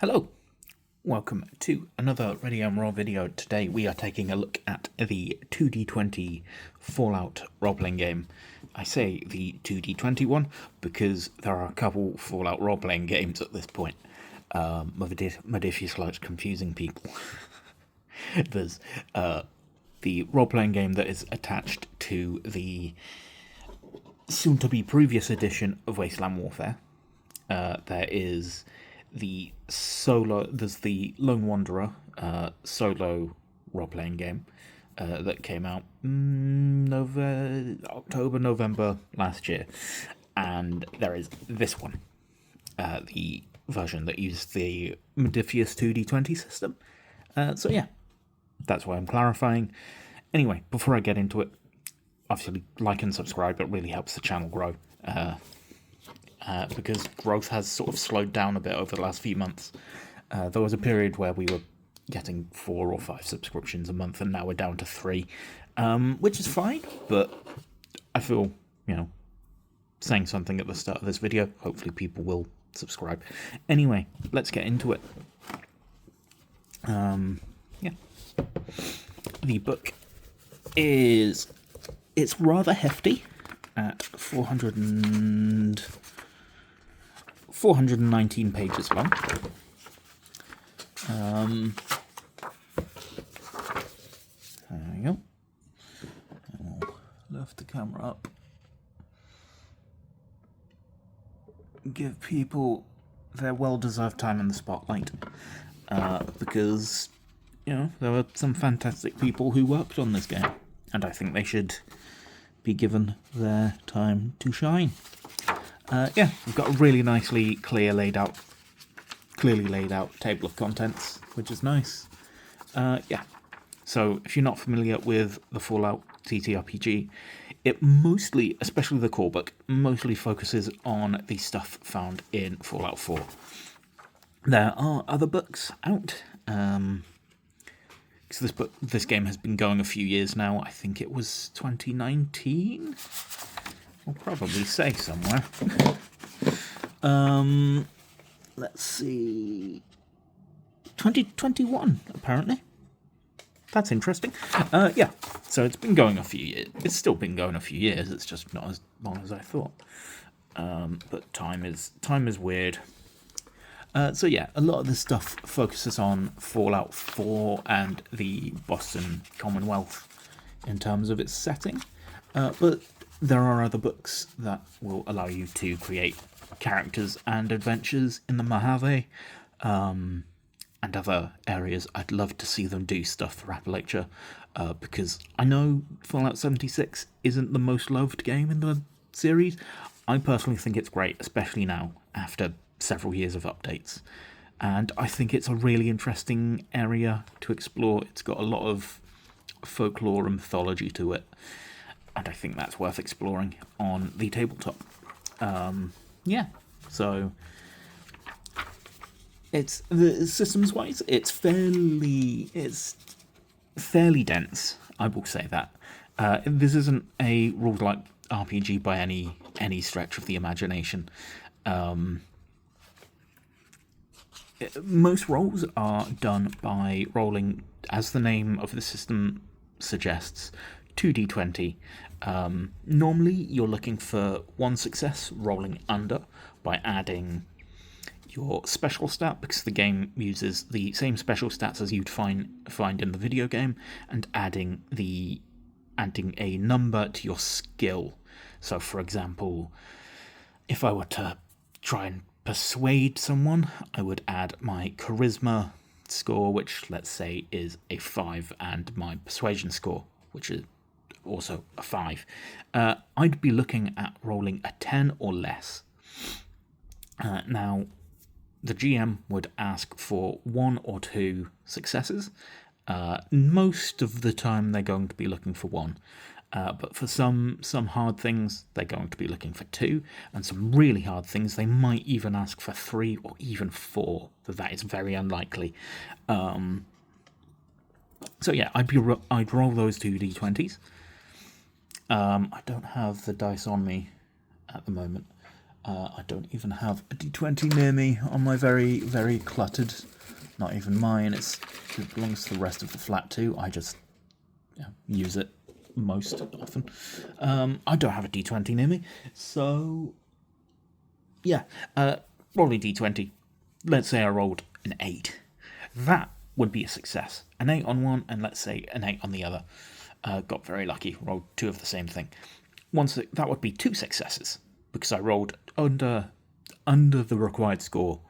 Hello, welcome to another Ready and Raw video. Today we are taking a look at the 2D20 Fallout role-playing game. I say the 2D20 because there are a couple Fallout role-playing games at this point. Modiphius likes confusing people. There's the role-playing game that is attached to the soon-to-be previous edition of Wasteland Warfare. There is there's the Lone Wanderer solo role-playing game that came out October, November last year, and there is this one, the version that uses the Modiphius 2D20 system. So yeah, that's why I'm clarifying. Anyway, before I get into it, obviously like and subscribe. It really helps the channel grow. Because growth has sort of slowed down a bit over the last few months. There was a period where we were getting 4 or 5 subscriptions a month, and now we're down to 3, which is fine, but I feel, saying something at the start of this video, hopefully people will subscribe. Anyway, let's get into it. The book it's rather hefty at 419 pages long. There we go. I'll lift the camera up. Give people their well-deserved time in the spotlight. Because, there were some fantastic people who worked on this game, and I think they should be given their time to shine. We've got a really nicely clearly laid out table of contents, which is nice. So if you're not familiar with the Fallout TTRPG, it mostly, especially the core book, mostly focuses on the stuff found in Fallout 4. There are other books out, because this game has been going a few years now. I think it was 2019. I'll probably say somewhere. Let's see. 2021, apparently. That's interesting. So it's been going a few years. It's still been going a few years. It's just not as long as I thought. But time is weird. A lot of this stuff focuses on Fallout 4 and the Boston Commonwealth in terms of its setting. But there are other books that will allow you to create characters and adventures in the Mojave, and other areas. I'd love to see them do stuff for Appalachia, because I know Fallout 76 isn't the most loved game in the series. I personally think it's great, especially now, after several years of updates. And I think it's a really interesting area to explore. It's got a lot of folklore and mythology to it, and I think that's worth exploring on the tabletop. So it's systems-wise, it's fairly dense. I will say that. This isn't a rules-like RPG by any stretch of the imagination. Most rolls are done by rolling, as the name of the system suggests, 2d20. Normally you're looking for 1 success, rolling under by adding your special stat, because the game uses the same special stats as you'd find in the video game, and adding a number to your skill. So for example, if I were to try and persuade someone, I would add my charisma score, which let's say is a 5, and my persuasion score, which is also a 5. I'd be looking at rolling a 10 or less. Now, the GM would ask for 1 or 2 successes. Most of the time they're going to be looking for 1. But for some hard things, they're going to be looking for 2, and some really hard things, they might even ask for 3 or even 4. That is very unlikely. I'd roll those 2d20s. I don't have the dice on me at the moment. I don't even have a d20 near me on my very, very cluttered, not even mine, it belongs to the rest of the flat too. I just use it most often. I don't have a d20 near me, so yeah, rolling d20. Let's say I rolled an 8. That would be a success. An 8 on one, and let's say an 8 on the other. Got very lucky, rolled 2 of the same thing. That would be 2 successes, because I rolled under the required score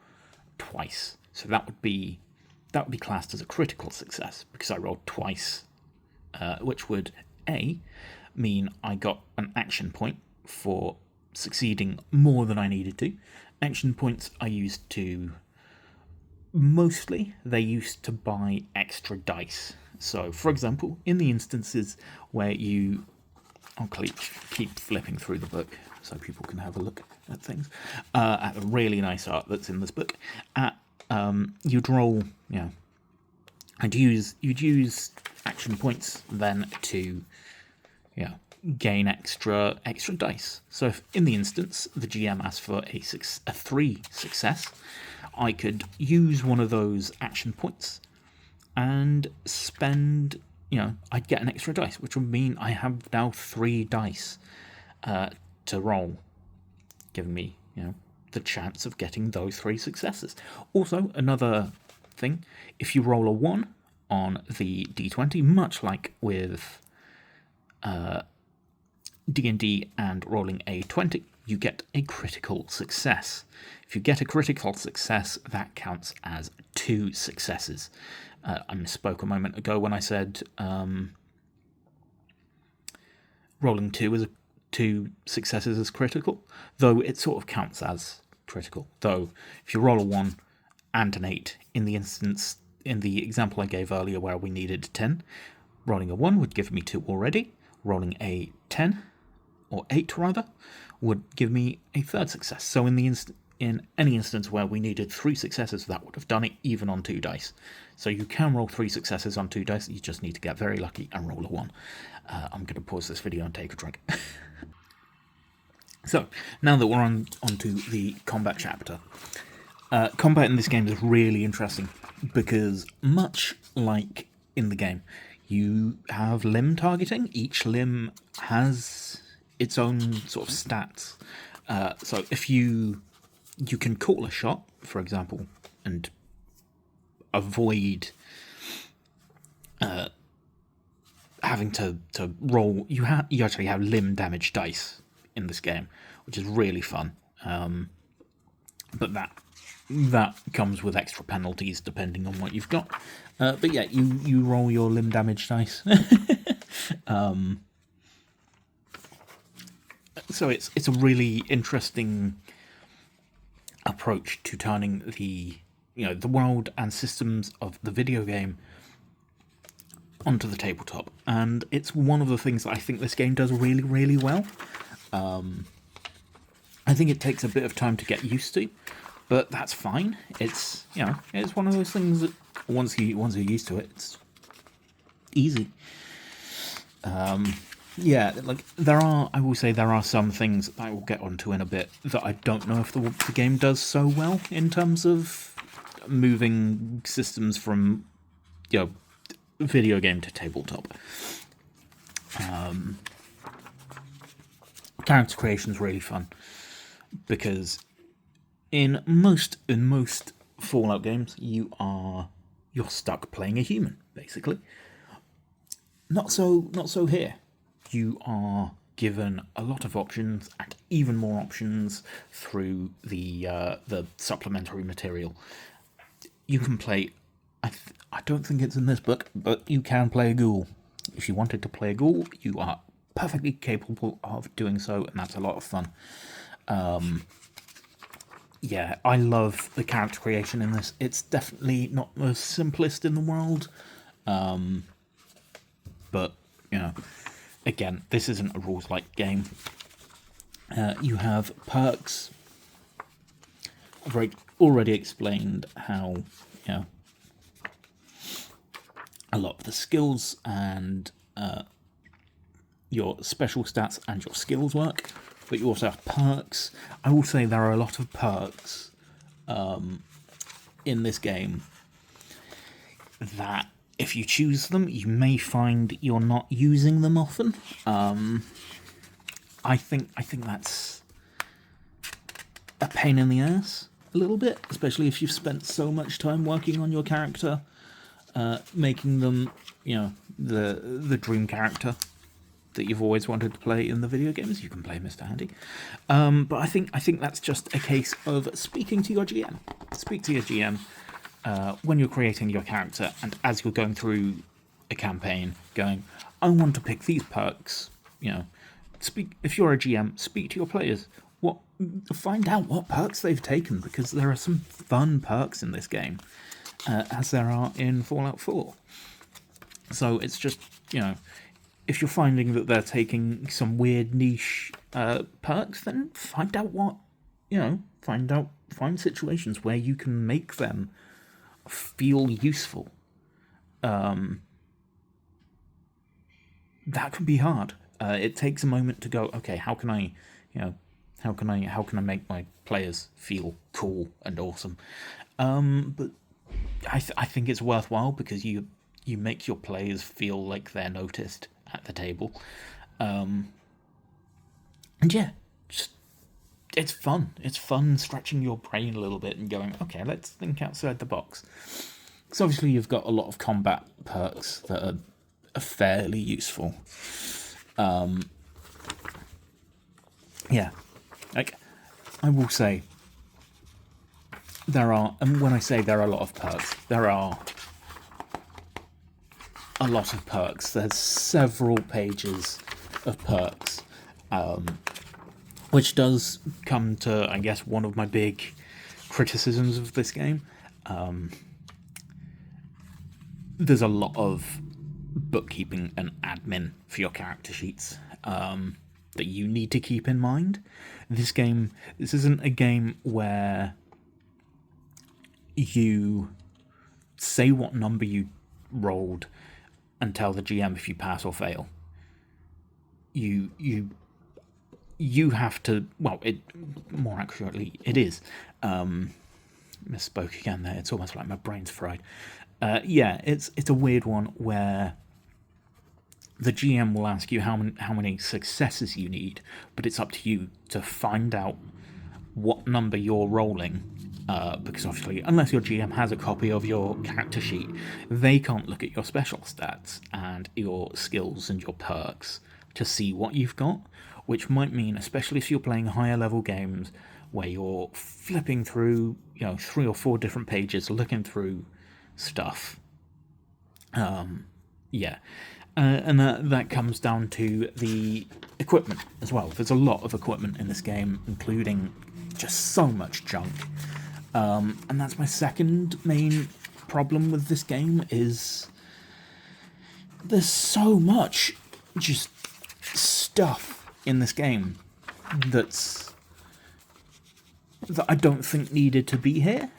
twice. So that would be classed as a critical success, because I rolled twice, which would A, mean I got an action point for succeeding more than I needed to. Action points I used to... Mostly, they used to buy extra dice. So, for example, in the instances where you... I'll keep flipping through the book so people can have a look at things. At the really nice art that's in this book. You'd roll, you'd use action points then to, gain extra dice. So if in the instance the GM asked for a 3 success, I could use one of those action points and spend, I'd get an extra dice, which would mean I have now 3 dice to roll, giving me, the chance of getting those 3 successes. Also, another thing, if you roll a 1 on the d20, much like with D&D and rolling a 20, you get a critical success. If you get a critical success, that counts as 2 successes. I misspoke a moment ago when I said rolling 2 successes is critical, though it sort of counts as critical. Though if you roll a 1 and an 8, in the example I gave earlier where we needed 10, rolling a 1 would give me 2 already. Rolling a 10, or 8 rather, would give me a 3rd success. So in any instance where we needed 3 successes, that would have done it even on 2 dice. So you can roll 3 successes on 2 dice, you just need to get very lucky and roll a 1. I'm going to pause this video and take a drink. So, now that we're onto the combat chapter. Combat in this game is really interesting, because much like in the game, you have limb targeting. Each limb has its own sort of stats. So if you can call a shot, for example, and avoid having to roll. You actually have limb damage dice in this game, which is really fun. But that comes with extra penalties depending on what you've got. But yeah, you roll your limb damage dice. So it's a really interesting approach to turning the world and systems of the video game onto the tabletop, and it's one of the things that I think this game does really, really well. I think it takes a bit of time to get used to, but that's fine. It's it's one of those things that once you're used to it, it's easy. Yeah, like I will say there are some things that I will get onto in a bit that I don't know if the game does so well in terms of moving systems from video game to tabletop. Character creation is really fun because in most Fallout games you're stuck playing a human basically. Not so here. You are given a lot of options and even more options through the supplementary material. You can play. I don't think it's in this book, but you can play a ghoul. If you wanted to play a ghoul, you are perfectly capable of doing so, and that's a lot of fun. Yeah, I love the character creation in this. It's definitely not the simplest in the world, but again, this isn't a rules-like game. You have perks. I've already explained how a lot of the skills and your special stats and your skills work. but you also have perks. I will say there are a lot of perks in this game that, if you choose them, you may find you're not using them often. I think that's a pain in the ass a little bit, especially if you've spent so much time working on your character, making them, the dream character that you've always wanted to play in the video games. You can play Mr. Handy, but I think that's just a case of speaking to your GM. Speak to your GM when you're creating your character, and as you're going through a campaign, going, I want to pick these perks. Speak, if you're a GM, speak to your players. Find out what perks they've taken, because there are some fun perks in this game, as there are in Fallout 4. So it's just, if you're finding that they're taking some weird niche perks, then find out what, find situations where you can make them feel useful. That can be hard. It takes a moment to go, okay, how can I make my players feel cool and awesome? But I think it's worthwhile, because you make your players feel like they're noticed at the table. And yeah, it's fun. It's fun stretching your brain a little bit and going, okay, let's think outside the box. Because obviously you've got a lot of combat perks that are fairly useful. Yeah, like, I will say, there are, and when I say there are a lot of perks, there are a lot of perks. There's several pages of perks, which does come to, I guess, one of my big criticisms of this game. There's a lot of bookkeeping and admin for your character sheets that you need to keep in mind. This isn't a game where you say what number you rolled and tell the GM if you pass or fail. You have to, well, more accurately, it is. Misspoke again there. It's almost like my brain's fried. Yeah, it's a weird one where the GM will ask you how many successes you need, but it's up to you to find out what number you're rolling, because obviously, unless your GM has a copy of your character sheet, they can't look at your special stats and your skills and your perks to see what you've got, which might mean, especially if you're playing higher level games where you're flipping through, 3 or 4 different pages, looking through stuff. Yeah. And that comes down to the equipment as well. There's a lot of equipment in this game, including just so much junk. And that's my second main problem with this game, is there's so much just stuff in this game that I don't think needed to be here.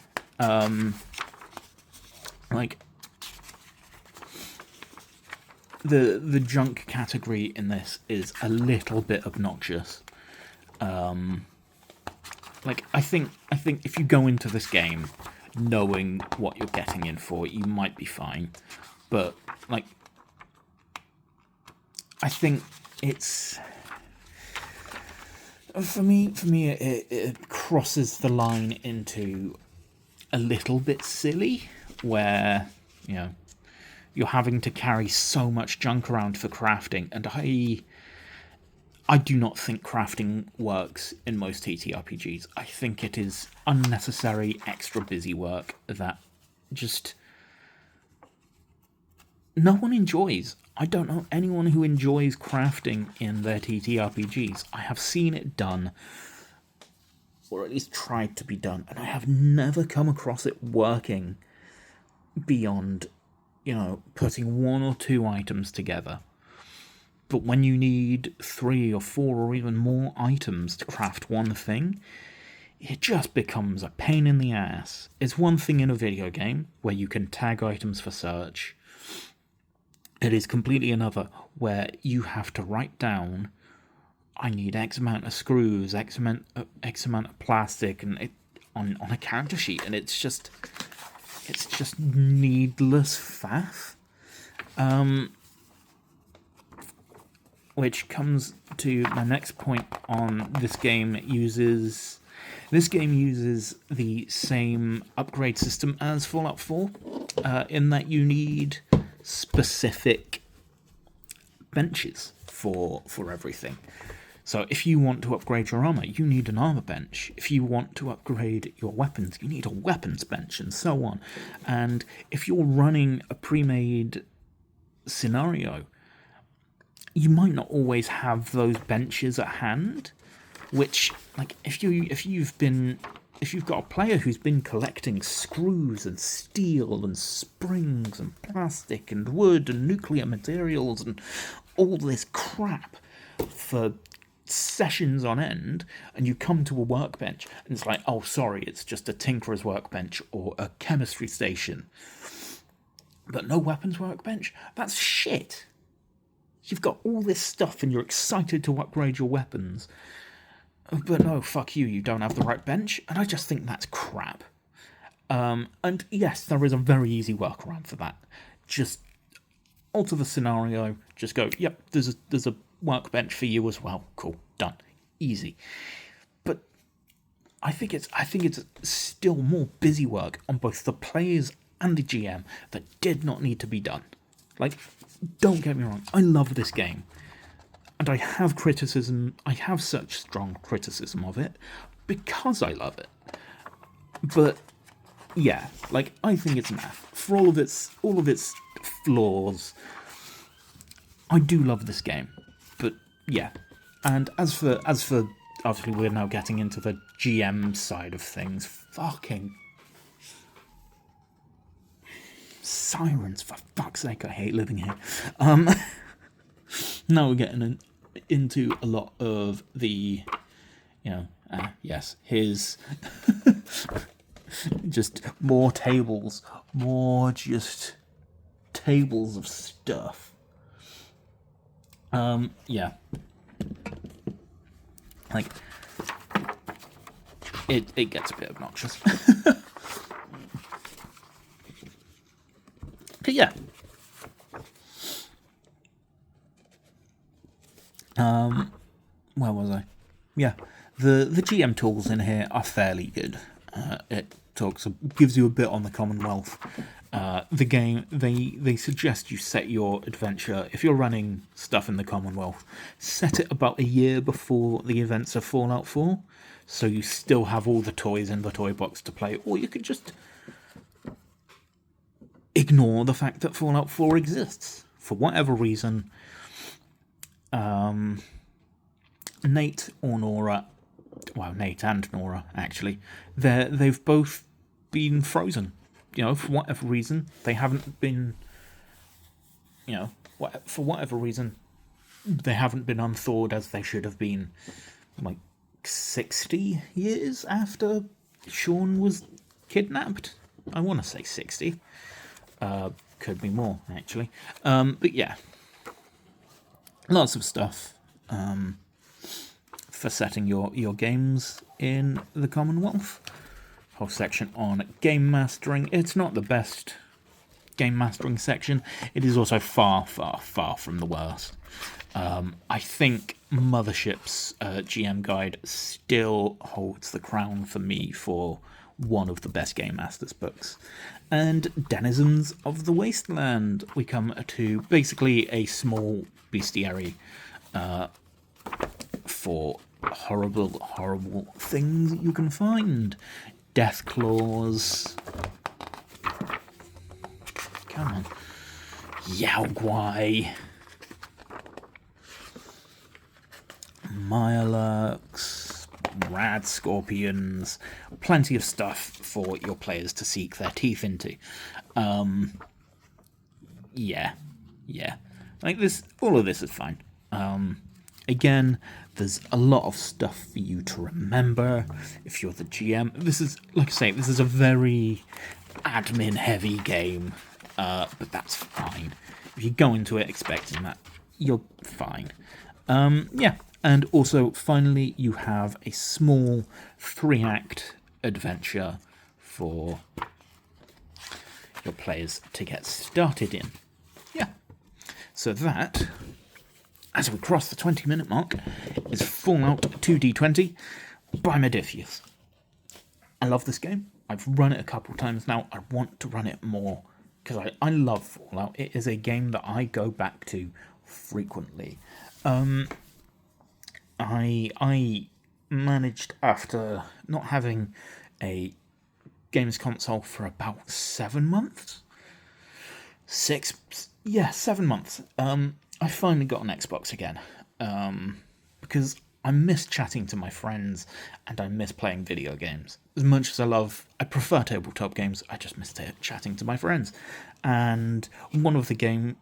Like, the junk category in this is a little bit obnoxious. Like, I think if you go into this game knowing what you're getting in for, you might be fine. But, like, I think it's, for me, it crosses the line into a little bit silly, where, you're having to carry so much junk around for crafting, and I do not think crafting works in most TTRPGs. I think it is unnecessary, extra busy work that just no one enjoys. I don't know anyone who enjoys crafting in their TTRPGs. I have seen it done, or at least tried to be done, and I have never come across it working beyond, putting 1 or 2 items together. But when you need 3 or 4 or even more items to craft one thing, it just becomes a pain in the ass. It's one thing in a video game where you can tag items for search. It is completely another where you have to write down I need X amount of screws, X amount of plastic, and on a character sheet, and it's just needless faff. Which comes to my next point on this game uses the same upgrade system as Fallout 4, in that you need specific benches for everything. So if you want to upgrade your armor, you need an armor bench. If you want to upgrade your weapons, you need a weapons bench, and so on. And if you're running a pre-made scenario, you might not always have those benches at hand, which, like, if you've got a player who's been collecting screws and steel and springs and plastic and wood and nuclear materials and all this crap for sessions on end, and you come to a workbench and it's like, oh, sorry, it's just a tinkerer's workbench or a chemistry station, but no weapons workbench, that's shit. You've got all this stuff and you're excited to upgrade your weapons, but no, fuck you, you don't have the right bench, and I just think that's crap. And yes, there is a very easy workaround for that. Just alter the scenario, just go, yep, there's a workbench for you as well. Cool, done. Easy. But I think it's still more busy work on both the players and the GM that did not need to be done. Like, don't get me wrong, I love this game, and I have such strong criticism of it because I love it. But yeah, like, I think it's naff. For all of its flaws, I do love this game. But yeah, and as for obviously we're now getting into the GM side of things. Fucking sirens, for fuck's sake, I hate living here. Now we're getting into a lot of the, his just more tables, more just tables of stuff. Yeah. Like, it gets a bit obnoxious. But yeah. Where was I? Yeah. The GM tools in here are fairly good. It gives you a bit on the Commonwealth. The game, they suggest you set your adventure, if you're running stuff in the Commonwealth, set it about a year before the events of Fallout 4, so you still have all the toys in the toy box to play, or you could just ignore the fact that Fallout 4 exists. For whatever reason, Nate and Nora, actually, they've both been frozen. For whatever reason, they haven't been, for whatever reason, they haven't been unthawed as they should have been, like, 60 years after Sean was kidnapped. I want to say 60. Could be more, actually. But yeah. Lots of stuff for setting your games in the Commonwealth. Whole section on game mastering. It's not the best game mastering section. It is also far, far, far from the worst. I think Mothership's GM guide still holds the crown for me for one of the best Game Masters books. And Denizens of the Wasteland, we come to basically a small bestiary for horrible, horrible things you can find. Death claws. Come on. Yaoguai. Mirelurks. Rad scorpions. Plenty of stuff for your players to seek their teeth into. Yeah. Like this, all of this is fine. Again, there's a lot of stuff for you to remember if you're the GM. This is, like I say, this is a very admin-heavy game, but that's fine. If you go into it expecting that, you're fine. Yeah, And also, finally, you have a small 3-act adventure for your players to get started in. Yeah. So that, as we cross the 20-minute mark, is Fallout 2D20 by Modiphius. I love this game. I've run it a couple of times now. I want to run it more because I love Fallout. It is a game that I go back to frequently. I managed, after not having a games console for about 7 months, 7 months. I finally got an Xbox again, because I miss chatting to my friends and I miss playing video games. As much as I prefer tabletop games, I just miss chatting to my friends. And one of the games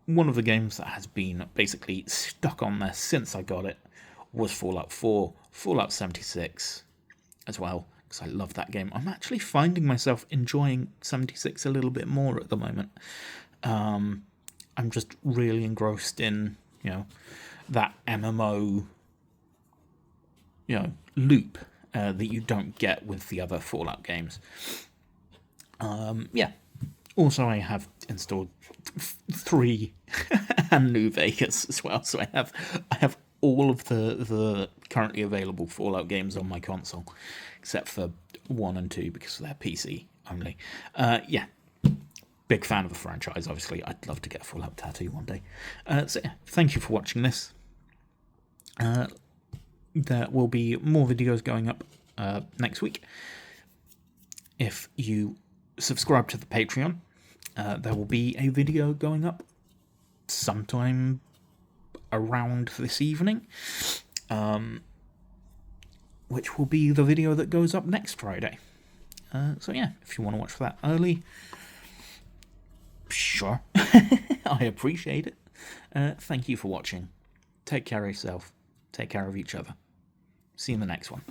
that has been basically stuck on there since I got it was Fallout 4, Fallout 76 as well, because I love that game. I'm actually finding myself enjoying 76 a little bit more at the moment. I'm just really engrossed in, that MMO, loop that you don't get with the other Fallout games. Also, I have installed 3 and New Vegas as well, so I have all of the currently available Fallout games on my console, except for 1 and 2 because they're PC only. Big fan of the franchise, obviously. I'd love to get a Fallout tattoo one day. Thank you for watching this. There will be more videos going up next week. If you subscribe to the Patreon, there will be a video going up sometime around this evening, which will be the video that goes up next Friday. If you want to watch that early, sure. I appreciate it. Thank you for watching. Take care of yourself. Take care of each other. See you in the next one.